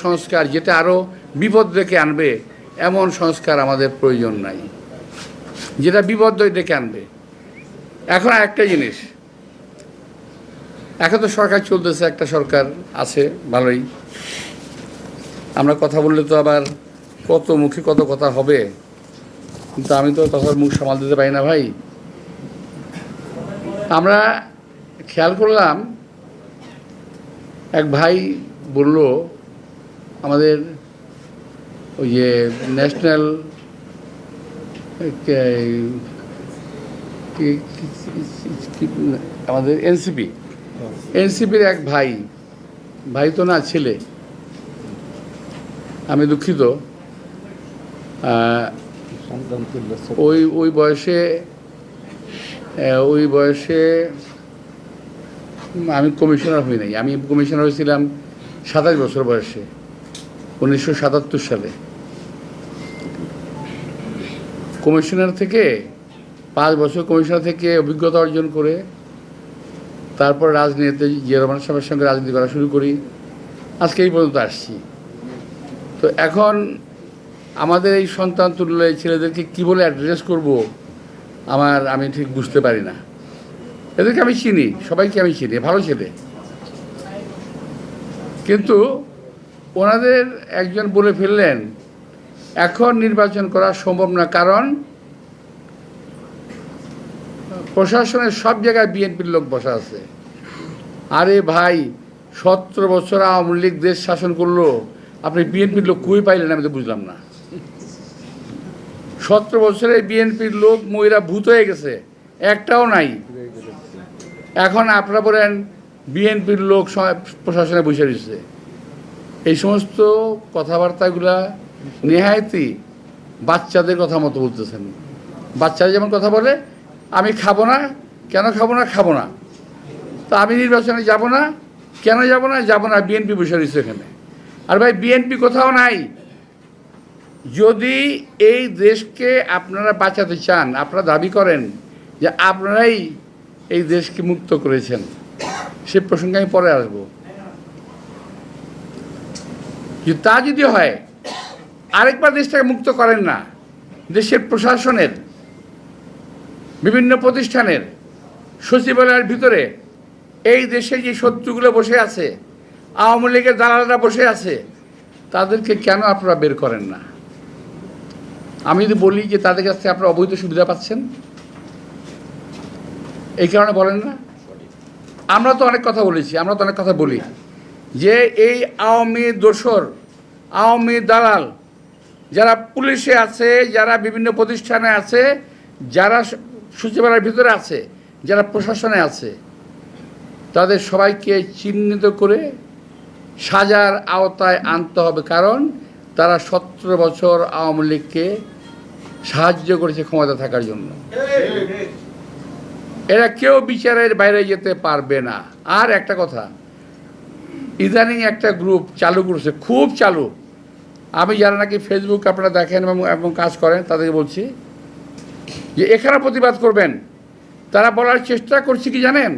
সংস্কার যেটা আরও বিপদ ডেকে আনবে এমন সংস্কার আমাদের প্রয়োজন নাই, যেটা বিপদ ডেকে আনবে। এখন একটা জিনিস, এখন তো সরকার চলতেছে, একটা সরকার আছে ভালোই, আমরা কথা বললে তো আবার কত মুখে কত কথা হবে, কিন্তু আমি তো কথার মুখ সামাল দিতে পারি না ভাই। আমরা খেয়াল করলাম এক ভাই বলল আমাদের ওই যে ন্যাশনাল আমাদের এনসিপির এক ভাই তো না ছেলে, আমি দুঃখিত, ওই বয়সে আমি কমিশনার হই নাই। আমি কমিশনার হয়েছিলাম 27 বছর বয়সে, 1977 সালে। কমিশনার থেকে 5 বছর কমিশনার থেকে অভিজ্ঞতা অর্জন করে তারপর রাজনীতিতে জিয়া রহমান সাহেবের সঙ্গে রাজনীতি করা শুরু করি, আজকে এই পর্যন্ত আসছি। তো এখন আমাদের এই সন্তান তুল্য এই ছেলেদেরকে কী বলে অ্যাড্রেস করব আমি ঠিক বুঝতে পারি না। এদেরকে আমি চিনি, সবাইকে আমি চিনি, ভালো ছেলে, কিন্তু ওনাদের একজন বলে ফেললেন এখন নির্বাচন করা সম্ভব না, কারণ প্রশাসনের সব জায়গায় বিএনপির লোক বসা আছে। আরে ভাই, 17 বছর আওয়ামী লীগ দেশ শাসন করলো, আপনি বিএনপির লোক কই পাইলেন? আমি তো বুঝলাম না। 17 বছরে বিএনপির লোক মহিলা ভূত হয়ে গেছে, একটাও নাই। এখন আপনারা বলেন বিএনপির লোক প্রশাসনে বসে রয়েছে। এই সমস্ত কথাবার্তাগুলা নেহায়তি বাচ্চাদের কথা মতো বলতেছেন। বাচ্চারা যেমন কথা বলে, আমি খাবো না, কেন খাবো না, তা আমি নির্বাচনে যাব না, কেন যাব না, বিএনপি বসে রয়েছে এখানে। আর ভাই, বিএনপি কোথাও নাই। যদি এই দেশকে আপনারা বাঁচাতে চান, আপনারা দাবি করেন যে আপনারাই এই দেশকে মুক্ত করেছেন, সে প্রসঙ্গে আমি পরে আসব। তা যদি হয়, আরেকবার দেশটাকে মুক্ত করেন না। দেশের প্রশাসনের বিভিন্ন প্রতিষ্ঠানের সচিবালয়ের ভিতরে এই দেশে যে শত্রুগুলো বসে আছে, আওয়ামী লীগের দালালরা বসে আছে, তাদেরকে কেন আপনারা বের করেন না? আমি যদি বলি যে তাদের কাছ থেকে আপনারা অবৈধ সুবিধা পাচ্ছেন, এই কারণে বলেন না? আমরা তো অনেক কথা বলেছি, আমরা তো অনেক কথা বলি যে এই আওয়ামী দোসর, আওয়ামী দালাল যারা পুলিশে আছে, যারা বিভিন্ন প্রতিষ্ঠানে আছে, যারা সচিবালয়ের ভিতরে আছে, যারা প্রশাসনে আছে, তাদের সবাইকে চিহ্নিত করে সাজার আওতায় আনতে হবে, কারণ তারা 17 বছর আওয়ামী লীগকে সাহায্য করেছে ক্ষমতা থাকার জন্য। এরা কেউ বিচারের বাইরে যেতে পারবে না। আর একটা কথা, ইদানিং একটা গ্রুপ চালু করেছে, খুব চালু, আমি যারা নাকি ফেসবুক আপনারা দেখেন এবং কাজ করেন তাদেরকে বলছি যে এখানে প্রতিবাদ করবেন। তারা বলার চেষ্টা করছে কি জানেন?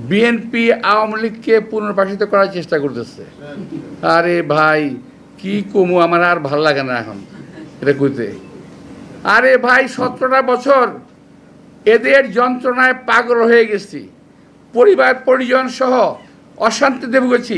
বিএনপি আওয়ামী লীগকে পুনর্বাসিত করার চেষ্টা করতেছে। আরে ভাই, কি কমু, আমার আর ভাল লাগে না এখন এটা কইতে। আরে ভাই, 17টা বছর এদের যন্ত্রণায় পাগল হয়ে গেছি, পরিবার পরিজন সহ অশান্তিতে ভুগেছি।